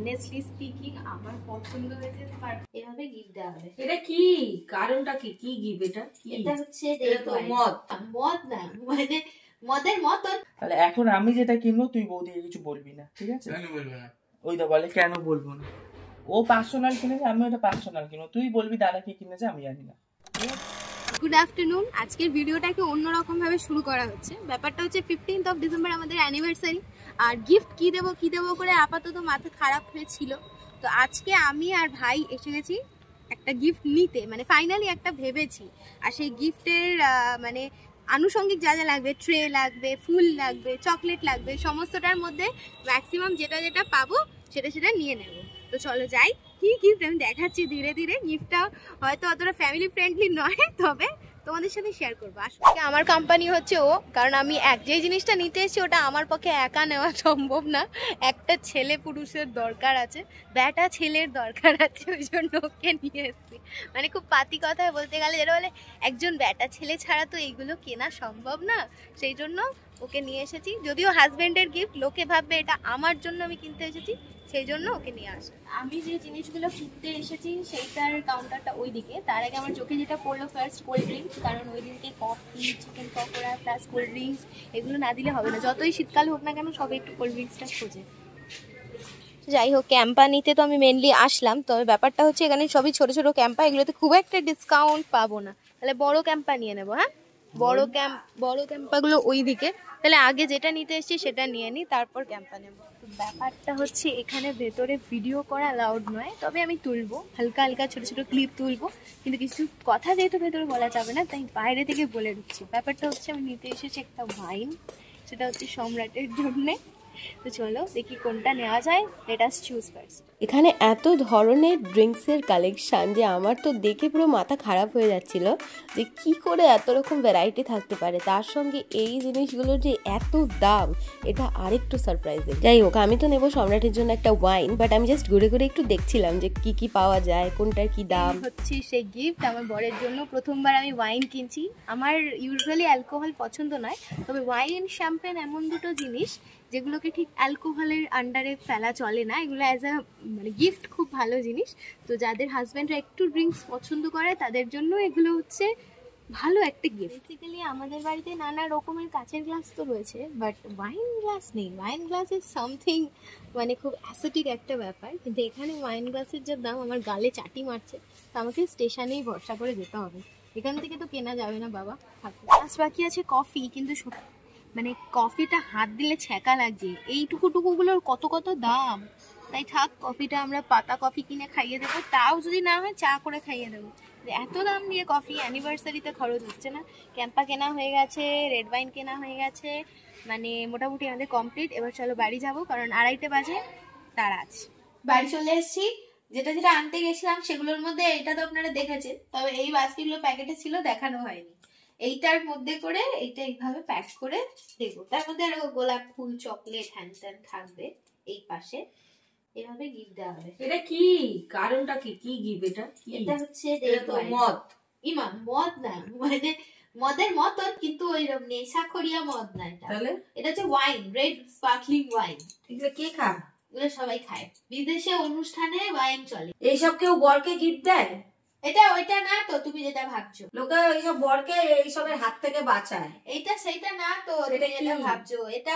Honestly speaking আমার পছন্দ হয়েছে, এভাবে গিফট দেওয়া হবে। এটা কি কারণটা কি কি গিফট এটা? এটা হচ্ছে মদ। মদ না, মানে মদের মতন। তাহলে এখন আমি যেটা কিনবো তুই বৌদিকে কিছু বলবি না, ঠিক আছে? কেন বলবো না? ওই তো বলে কেন বলবো না, ও পার্সোনাল কিনেছে, আমি ওটা পার্সোনাল কিনবো, তুই বলবি দাদা কি কিনেছে আমি জানি না। Good afternoon. আজকের ভিডিওটাকে অন্যরকম ভাবে শুরু করা হচ্ছে। ব্যাপারটা হচ্ছে 15th অফ ডিসেম্বর আমাদের অ্যানিভার্সারি, আর গিফট কি দেবো করে আপাতত মাথা খারাপ হয়েছিল। তো আজকে আমি আর ভাই এসে গেছি একটা গিফট নিতে, মানে ফাইনালি একটা ভেবেছি। আর সেই গিফটের মানে আনুষঙ্গিক যা যা লাগবে, ট্রে লাগবে, ফুল লাগবে, চকলেট লাগবে, সমস্তটার মধ্যে ম্যাক্সিমাম যেটা পাবো সেটা নিয়ে নেব। তো চলো যাই, কি গিফট আমি দেখাচ্ছি ধীরে ধীরে। গিফটটা হয়তো অতটা ফ্যামিলি ফ্রেন্ডলি নয়, তবে তোমাদের সাথে শেয়ার করবো। আসলে আমার কোম্পানি হচ্ছে ও, কারণ আমি যেই জিনিসটা নিতে এসেছি ওটা আমার পক্ষে একা নেওয়া সম্ভব না। একটা ছেলে পুরুষের দরকার আছে, ব্যাটা ছেলের দরকার আছে, ওই জন্য ওকে নিয়ে এসেছি। মানে খুব পাতি কথায় বলতে গেলে যেটা বলে একজন ব্যাটা ছেলে ছাড়া তো এইগুলো কেনা সম্ভব না, সেই জন্য ওকে নিয়ে এসেছি। যদিও হাজবেন্ডের গিফট, লোকে ভাববে এটা আমার জন্য আমি কিনতে এসেছি, সেই জন্য ওকে নিয়ে আসে। আমি যে জিনিসগুলো কিনতে এসেছি সেইটার কাউন্টারটা ওই দিকে। তার আগে আমার চোখে যেটা পড়লো ফার্স্ট কোল্ড ড্রিঙ্কস, কারণ ওই দিনকে coffee, chicken pakora plus cold drinks এগুলো না দিলে হবে না। যতই শীতকাল হোক না কেন সবাই একটু কোল্ড ড্রিঙ্কসটা খোঁজে। যাই হোক, ক্যাম্পা নিতে তো আমি মেনলি আসলাম, তবে ব্যাপারটা হচ্ছে এখানে সবই ছোট ছোট ক্যাম্পা, এগুলোতে খুব একটা ডিসকাউন্ট পাবো না। তাহলে বড় ক্যাম্পা নিয়ে নেবো। হ্যাঁ, বড় ক্যাম্পাগুলো ওই দিকে। তাহলে আগে যেটা নিতে এসেছি সেটা নিয়ে নিই, তারপর ক্যাম্পা নেব। ব্যাপারটা হচ্ছে এখানে ভেতরে ভিডিও করা অ্যালাউড নয়, তবে আমি তুলবো হালকা হালকা ছোট ছোট ক্লিপ তুলবো, কিন্তু কিছু কথা যেহেতু ভেতরে বলা যাবে না তাই বাইরে থেকে বলে দিচ্ছি। ব্যাপারটা হচ্ছে আমি নিতে এসেছি একটা ওয়াইন, সেটা হচ্ছে সম্রাটের জন্যে। তো চলো দেখি কোনটা নেওয়া যায়, লেট আস চুজ ফার্স্ট। এখানে এত ধরনের ড্রিঙ্কসের কালেকশান যে আমার তো দেখে পুরো মাথা খারাপ হয়ে যাচ্ছিল যে কি করে এত রকম ভ্যারাইটি থাকতে পারে, তার সঙ্গে এই জিনিসগুলোর যে এত দাম, এটা আরেকটু সারপ্রাইজিং। যাই হোক, আমি তো নেবো সম্রাটের জন্য একটা ওয়াইন, বাট আমি জাস্ট ঘুরে ঘুরে একটু দেখছিলাম যে কি কি পাওয়া যায়, কোনটার কি দাম। হচ্ছে সেই গিফট আমার বরের জন্য। প্রথমবার আমি ওয়াইন কিনছি। আমার ইউজুয়ালি অ্যালকোহল পছন্দ নয়, তবে ওয়াইন শ্যাম্পেন এমন দুটো জিনিস যেগুলোকে ঠিক অ্যালকোহলের আন্ডারে ফেলা চলে না। এগুলো অ্যাজ আ মানে গিফট খুব ভালো জিনিস। তো যাদের হাজব্যান্ডরা একটু ড্রিঙ্কস পছন্দ করে তাদের জন্য এগুলো হচ্ছে ভালো একটা গিফট। বেসিক্যালি আমাদের বাড়িতে নানা রকমের কাচের গ্লাস তো রয়েছে, বাট ওয়াইন গ্লাস নেই। ওয়াইন গ্লাস ইজ সামথিং মানে খুব অ্যাসেটিক একটা ব্যাপার। কিন্তু এখানে ওয়াইন গ্লাসের যে দাম, আমার গালে চাটি মারছে। তো আমাকে স্টেশনেই ভরসা করে যেতে হবে, এখান থেকে তো কেনা যাবে না বাবা। লাস্ট বাকি আছে কফি, কিন্তু মানে কফিটা হাত দিলে ছ্যাঁকা লাগছে। এই টুকুগুলোর কত কত দাম, তাই থাক, কফিটা আমরা পাতা কফি কিনে খাইয়ে দেবো, তাও যদি না হয় চা করে খাইয়ে দেবো। এত দাম দিয়ে কফি অ্যানিভার্সারিতে খরচ হচ্ছে না। ক্যাম্পা কেনা হয়ে গেছে, রেড ওয়াইন কেনা হয়ে গেছে, মানে মোটামুটি আমাদের কমপ্লিট। এবার চলো বাড়ি যাবো, কারণ 2:30 বাজে, তার আছে। বাড়ি চলে এসেছি। যেটা আনতে গেছিলাম সেগুলোর মধ্যে এটা তো আপনারা দেখেছেন, তবে এই বাস্কেটগুলো প্যাকেটে ছিল, দেখানো হয়নি। এইটার মধ্যে করে এইটা এইভাবে প্যাক করে দেবো। তার মধ্যে আরো গোলাপ ফুল, চকলেট, হ্যান ত্যান থাকবে। এই পাশে এভাবে গিফট দেওয়া হবে। এটা কি কারণটা কি কি গিফট এটা? এটা হচ্ছে মদ। ইমাম মদ না, মানে মদের মতন, কিন্তু ওইরকম নেশাখোরিয়া মদ না। এটা হচ্ছে ওয়াইন, রেড স্পার্কলিং ওয়াইন। এগুলো কে খায়? এগুলো সবাই খায়, বিদেশে অনুষ্ঠানে ওয়াইন চলে। এইসব কেউ বরকে গিফট দেয়? এটা ওইটা না তো, তুমি যেটা ভাবছো। লোকে এইসব বরকে এইসবের হাত থেকে বাঁচায়। এইটা সেইটা না তো, তুমি যেটা ভাবছো। এটা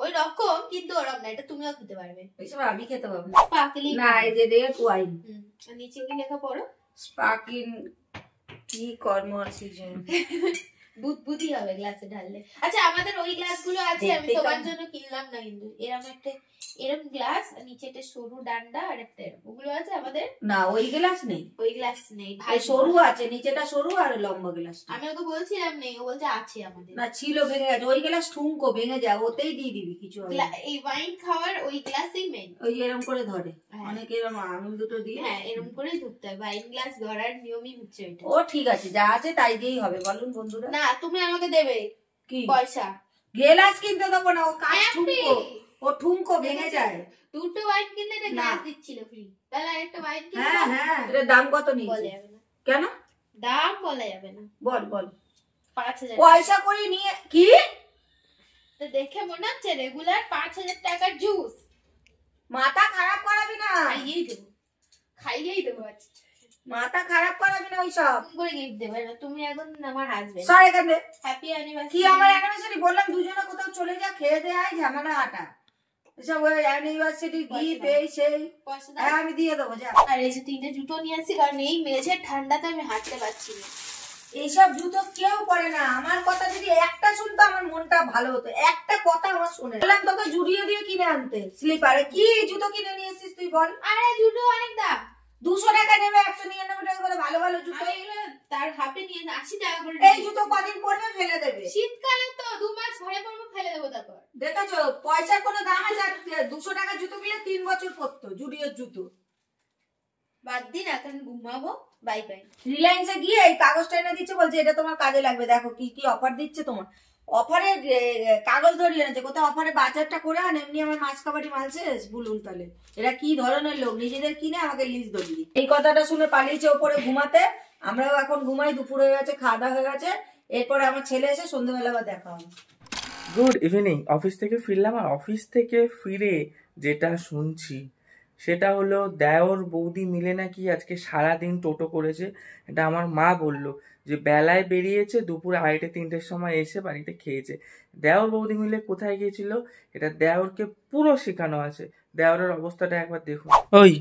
ওই রকম, কিন্তু ওরকম না। এটা তুমিও খেতে পারবে। এইসব আমি খেতে পারবো না। স্পার্কলিং না, এই যে রেড ওয়াইন। নিচে কি লেখা পড়ো? স্পার্কলিং। কি কর্ম আছে যে বুদ্ধি হবে গ্লাসে ঢাললে। আচ্ছা, আমাদের ওই গ্লাসগুলো আছে, আমি তোমার জন্য কিনলাম না, কিন্তু এরকম একটা এরকম গ্লাস, নিচে একটা সরু ডান্ডা আর একটা ওগুলো আছে আমাদের। না, ওই গ্লাস নেই। ওই গ্লাস নেই ভাই, সরু আছে, নিচেটা সরু আর লম্বা গ্লাস। আমি ওকে বলছিলাম নেই, ও বলছে আছে আমাদের। না, ছিল, ভেঙে গেছে। ওই গ্লাস ঠুনকো ভেঙে যায়, ওতেই দিয়ে দিবি কিছু। এই ওয়াইন খাওয়ার ওই গ্লাসই মেন। ওই এরকম করে ধরে, অনেকে এরকম আঙুল দুটো দিয়ে। হ্যাঁ, এরকম করে ধরতে হয়। ওয়াইন গ্লাস ধরার নিয়মই হচ্ছে এটা। ও ঠিক আছে, যা আছে তাই দিয়েই হবে, বলুন বন্ধুরা। না, তুমি আমাকে দেবে কি পয়সা? গ্লাস কিনতে দেবো না, ও কাজ ঠুনকো, ও ঠুনকো ভেঙে যায়। দুটো ওয়াইন কিনলে একটা গ্লাস দিচ্ছিল ফ্রি, তাহলে আরেকটা ওয়াইন কিনলে। হ্যাঁ হ্যাঁ, এর দাম কত নিয়েছে বলা যাবে না। কেন দাম বলা যাবে না? বল বল। 5000 পয়সা করে নিয়ে কি? তো দেখে মনে হচ্ছে রেগুলার 5000 টাকার জুস। মাথা খারাপ করাবি না, খারাপ করাবি না ওইসব। করে গিফট দেবে না, তুমি এখন আমার হাজবেন্ড। সর এখানে। Happy anniversary. কি আমার অ্যানিভার্সারি? বললাম দুজনে কোথাও চলে যা, খেয়ে দে আয়, ঝামেলা হাঁটা। এসব ওই অ্যানিভার্সারি গিফট এই সেই। হ্যাঁ আমি দিয়ে দেবো যা। আর এই যে 3টে জুতো নিয়ে আসছি, কারণ এই মেঝের ঠান্ডাতে আমি হাঁটতে পারছি না। এইসব জুতো কেউ পরে না। আমার কথা যদি একটা শুনতো আমার মনটা ভালো হতো। একটা কথা আমার শুনে বললাম তোকে জুড়িয়ে দিয়ে কিনে আনতে স্লিপারে। কি জুতো কিনে নিয়ে এসেছিস তুই বল? আরে জুতো অনেক দাম, 200 টাকা নেবে, 199 টাকা করে ভালো ভালো জুতো। তার হাফে নিয়ে 80 টাকা করে। এই জুতো কদিন পরবে ফেলে দেবে। শীতকালে তো 2 মাস ঘরে পরবো, ফেলে দেবো তারপর। দেখেছো পয়সার কোনো দাম আছে? 200 টাকা জুতো কিনে 3 বছর পরতো জুডিওর জুতো। বাদ দিন, এখন ঘুমাবো। Bye bye. রিলায়েন্সে গিয়ে এই কাগজটা এনে দিচ্ছে, বলছে এটা তোমার কাজে লাগবে, দেখো কি কি অফার দিচ্ছে তোমার। অফারে কাগজ ধরিয়ে এনেছে, কোথাও অফারে বাজারটা করে আন। এমনি আমার মাছ কাবাডি মাল শেষ বলুন। তাহলে এরা কি ধরনের লোক, নিজেদের কিনে আমাকে লিস্ট ধরিয়ে। এই কথাটা শুনে পালিয়েছে ওপরে ঘুমাতে। আমরাও এখন ঘুমাই, দুপুর হয়ে গেছে, খাওয়া দাওয়া হয়ে গেছে। এরপরে আমার ছেলে এসে সন্ধ্যাবেলা আবার দেখা হবে। Good evening. অফিস থেকে ফিরলাম, আর অফিস থেকে ফিরে যেটা শুনছি সেটা হলো দেওর বৌদি মিলে নাকি আজকে সারাদিন টোটো করেছে। এটা আমার মা বলল যে বেলায় বেরিয়েছে, দুপুর 2:30-3টের সময় এসে বাড়িতে খেয়েছে। দেওর বৌদি মিলে কোথায় গিয়েছিল এটা দেওরকে পুরো শেখানো আছে। দেওরের অবস্থাটা একবার দেখুন। ওই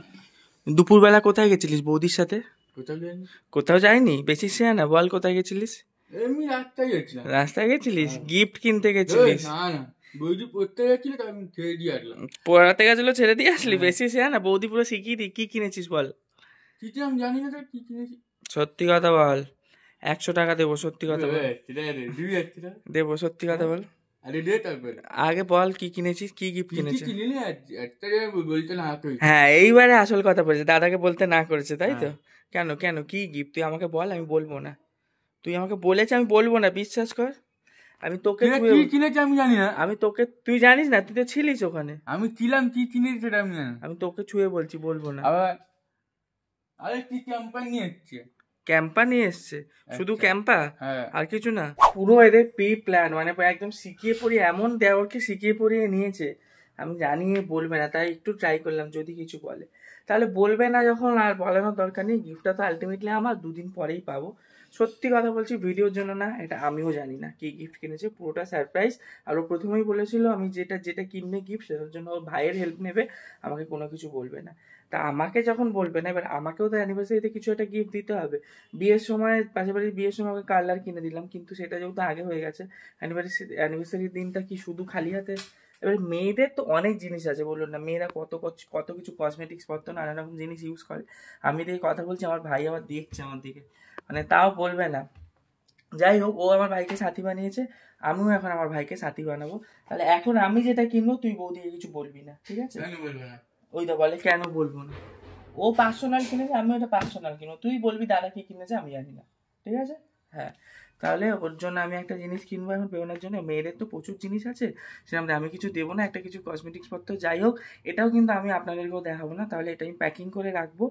দুপুরবেলা কোথায় গেছিলিস বৌদির সাথে? কোথাও যায়নি? বেশি শেয়া না, বল কোথায় গেছিলিস? এমনি রাস্তায় গেছিলাম। রাস্তায় গেছিলিস? গিফট কিনতে গেছিলিস? না না, বৌদি পড়তে গেছিল, তাই আমি ছেড়ে দিয়ে আসলাম। পড়াতে গেছিল ছেড়ে দিয়ে আসলি? বেশি শেয়া না, বৌদি পুরো শিখিয়ে দি। কি কিনেছিস বল? কিছু আমি জানি না তো কি কিনেছি। সত্যি কথা বল। 100 টাকা দেবো, সত্যি কথা বল। দেবো, সত্যি কথা বল। আরে দে তারপরে। আগে বল কি কিনেছিস, কি গিফট কিনেছিস? কিনিনি, একটা জায়গায় বলতে না তুই। হ্যাঁ এইবারে আসল কথা বলেছে, দাদাকে বলতে না করেছে, তাই তো? কেন কেন কি গিফট তুই আমাকে বল, আমি বলবো না। তুই আমাকে বলেছে, আমি বলবো না, বিশ্বাস কর। আমি তোকে কি কিনেছি আমি জানি না। আমি তোকে, তুই জানিস না, তুই তো ছিলিস ওখানে। আমি ছিলাম, কি কিনেছি সেটা আমি জানি না। আমি তোকে ছুঁয়ে বলছি, বলবো না। আবার আরে কি ক্যাম্পার নিয়ে এসছে? ক্যাম্পা নিয়ে এসছে? শুধু ক্যাম্পা, হ্যাঁ। আর কিছু না? পুরো এদের প্রি প্ল্যান, মানে একদম শিখিয়ে পড়িয়ে, এমন দেওরকে শিখিয়ে পড়িয়ে নিয়েছে। আমি জানি বলবে না, তাই একটু ট্রাই করলাম যদি কিছু বলে। তাহলে বলবে না যখন, আর বলানোর দরকার নেই। গিফটটা তো আলটিমেটলি আমার 2 দিন পরেই পাবো। সত্যি কথা বলছি, ভিডিওর জন্য না, এটা আমিও জানি না কি গিফট কিনেছে, পুরোটা সারপ্রাইজ। আর ও প্রথমেই বলেছিল আমি যেটা কিনবে গিফট সেটার জন্য ওর ভাইয়ের হেল্প নেবে, আমাকে কোনো কিছু বলবে না। তা আমাকে যখন বলবে না, এবার আমাকেও তো অ্যানিভার্সারিতে কিছু একটা গিফট দিতে হবে। বিয়ের সময়, পাশাপাশি বিয়ের সময় ওকে কালার কিনে দিলাম, কিন্তু সেটা যেহেতু আগে হয়ে গেছে, অ্যানিভার্সারির দিনটা কি শুধু খালি হাতে? এবার মেয়েদের তো অনেক জিনিস আছে, বলুন না, মেয়েরা কত কিছু কসমেটিক্স পত্র নানা রকম জিনিস ইউজ করে। আমি দেখে কথা বলছি, আমার ভাই আবার দেখছে আমার দিকে, মানে তাও বলবে না। যাই হোক, ও আমার ভাইকে সাথী বানিয়েছে, আমিও এখন আমার ভাইকে সাথী বানাবো। তাহলে এখন আমি যেটা কিনবো তুই বৌদিকে কিছু বলবি না, ঠিক আছে? বলবে না। ওই তো বলে কেন বলবো না। ও পার্সোনাল কিনেছে, আমি ওটা পার্সোনাল কিনবো। তুই বলবি দাদা কি কিনেছে, আমি জানি না, ঠিক আছে? হ্যাঁ, তাহলে ওর জন্য আমি একটা জিনিস কিনবো এখন পেওনার জন্য। মেয়েদের তো প্রচুর জিনিস আছে, সেরকম আমি কিছু দেবো না, একটা কিছু কসমেটিক্স পত্র। যাই হোক, এটাও কিন্তু আমি আপনাদেরকেও দেখাবো না, তাহলে এটা আমি প্যাকিং করে রাখবো।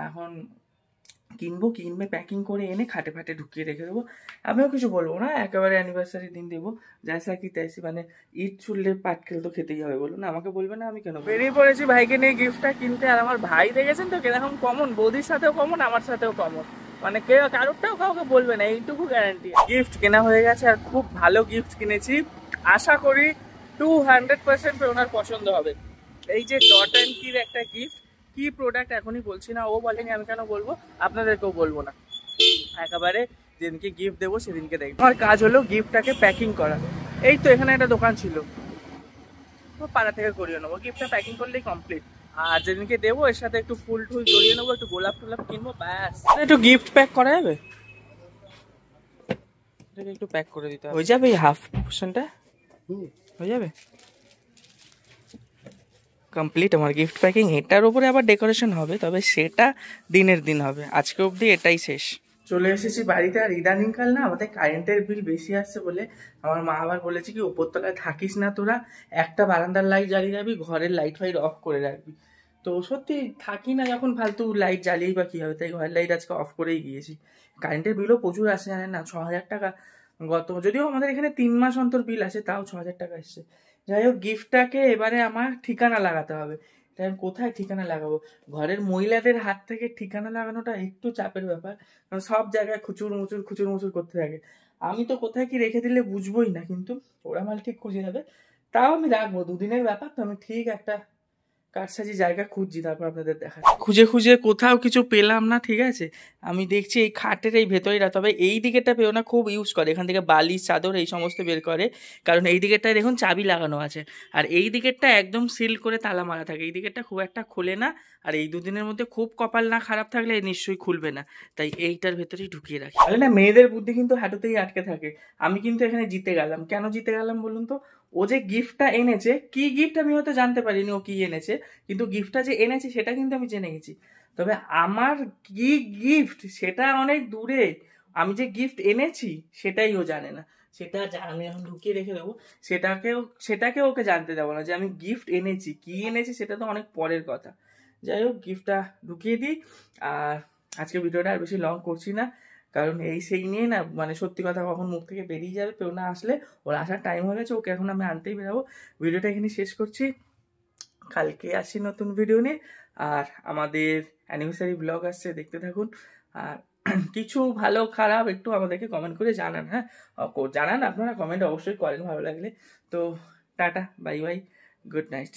এখন কিনবে প্যাকিং করে এনে খাটে ফাটে ঢুকিয়ে রেখে দেবো। আমিও কিছু বলবো না, একেবারে অ্যানিভার্সারি দিন দেবো, যাইসা কি তাইসি, মানে ঈদ ছুটলে পাটকেল তো খেতেই হবে, বলুন না, আমাকে বলবে না, আমি কেন? বেরিয়ে পড়েছি ভাইকে নিয়ে গিফটটা কিনতে। আর আমার ভাই দেখেছেন তো কিরকম কমন, বৌদির সাথেও কমন, আমার সাথেও কমন, মানে কেউ কারোরটাও কাউকে বলবে না, এইটুকু গ্যারান্টি। গিফট কেনা হয়ে গেছে, আর খুব ভালো গিফট কিনেছি। আশা করি 200% ওনার পছন্দ হবে। এই যে ডট অ্যান্ড কির একটা গিফট, কি প্রোডাক্ট এখনই বলছি না, ও বলেনি, আমি কেন বলবো, আপনাদেরকেও বলবো না। একেবারে যেদিনকে গিফট দেবো সেদিনকে দেখবো। আমার কাজ হলো গিফটটাকে প্যাকিং করা। এই তো এখানে একটা দোকান ছিল, তো পাড়া থেকে করিয়ে নেবো, গিফটটা প্যাকিং করলেই কমপ্লিট। আর যেদিনকে দেবো এর সাথে একটু ফুল টুল জড়িয়ে নেবো, একটু গোলাপ টোলাপ কিনবো, ব্যাস। একটু গিফট প্যাক করা যাবে, এটাকে একটু প্যাক করে দিতে হবে। হয়ে যাবে এই হাফ পোর্শনটা, হয়ে যাবে কমপ্লিট আমার গিফট প্যাকিং। এটার উপরে আবার ডেকোরেশন হবে, তবে সেটা দিনের দিন হবে, আজকে অবধি এটাই শেষ। চলে এসেছি বাড়িতে। আর ইদানিংকাল না আমাদের কারেন্টের বিল বেশি আসছে বলে আমার মা আবার বলেছে কি উপরতলায় থাকিস না তোরা, একটা বারান্দার লাইট জ্বালিয়ে যাবি, ঘরের লাইট ফাইট অফ করে রাখবি। তো সত্যি থাকি না যখন, ফালতু লাইট জ্বালিয়েই বা কী হবে, তাই ঘরের লাইট আজকে অফ করেই গিয়েছি। কারেন্টের বিলও প্রচুর আসে, জানেন না, 6000 টাকা যদিও আমাদের এখানে 3 মাস অন্তর বিল আসে, তাও 6000 টাকা এসছে। যাই হোক, গিফটটাকে এবারে আমার ঠিকানা লাগাতে হবে। তাই আমি কোথায় ঠিকানা লাগাবো? ঘরের মহিলাদের হাত থেকে ঠিকানা লাগানোটা একটু চাপের ব্যাপার, কারণ সব জায়গায় খুচুর মুচুর করতে থাকে। আমি তো কোথায় কি রেখে দিলে বুঝবোই না, কিন্তু ওরা মাল ঠিক খুঁজে যাবে। তাও আমি রাখবো, 2 দিনের ব্যাপার তো, আমি ঠিক একটা কারসাজি জায়গা খুঁজছি, তারপর আপনাদের দেখা। খুঁজে কোথাও কিছু পেলাম না, ঠিক আছে। আমি দেখছি এই খাটের এই ভেতরেটা, তবে এই দিকেরটা পেও না, খুব ইউজ করে এখান থেকে বালিশ চাদর এই সমস্ত বের করে, কারণ এই দিকেরটায় দেখুন চাবি লাগানো আছে, আর এই দিকেরটা একদম সিল করে তালা মারা থাকে, এই দিকেরটা খুব একটা খোলে না। আর এই 2 দিনের মধ্যে খুব কপাল না খারাপ থাকলে নিশ্চয়ই খুলবে না, তাই এইটার ভেতরেই ঢুকিয়ে রাখি। তাহলে না, মেয়েদের বুদ্ধি কিন্তু হাঁটুতেই আটকে থাকে। আমি কিন্তু এখানে জিতে গেলাম। কেন জিতে গেলাম বলুন তো? ও যে গিফটটা এনেছে, কি গিফট আমি হয়তো জানতে পারিনি ও কি এনেছে, কিন্তু গিফটটা যে এনেছে সেটা কিন্তু আমি জেনে গেছি। তবে আমার কি গিফট সেটা অনেক দূরে, আমি যে গিফট এনেছি সেটাই ও জানে না। সেটা আমি এখন ঢুকিয়ে রেখে দেবো, সেটাকে ওকে জানতে দেবো না যে আমি গিফট এনেছি। কি এনেছি সেটা তো অনেক পরের কথা। যাই হোক, গিফটটা ঢুকিয়ে দিই। আর আজকে ভিডিওটা আর বেশি লং করছি না, কারণ এই সেই নিয়ে না, মানে সত্যি কথা কখন মুখ থেকে বেরিয়ে যাবে। পেও না আসলে, ওর আসার টাইম হয়ে গেছে, ওকে এখন আমি আনতেই বেরাবো। ভিডিওটা এখানে শেষ করছি, কালকে আসি নতুন ভিডিও নিয়ে। আর আমাদের অ্যানিভার্সারি ব্লগ আসছে, দেখতে থাকুন। আর কিছু ভালো খারাপ একটু আমাদেরকে কমেন্ট করে জানান। হ্যাঁ, জানান, আপনারা কমেন্ট অবশ্যই করেন ভালো লাগলে। তো tata, bye bye, good night.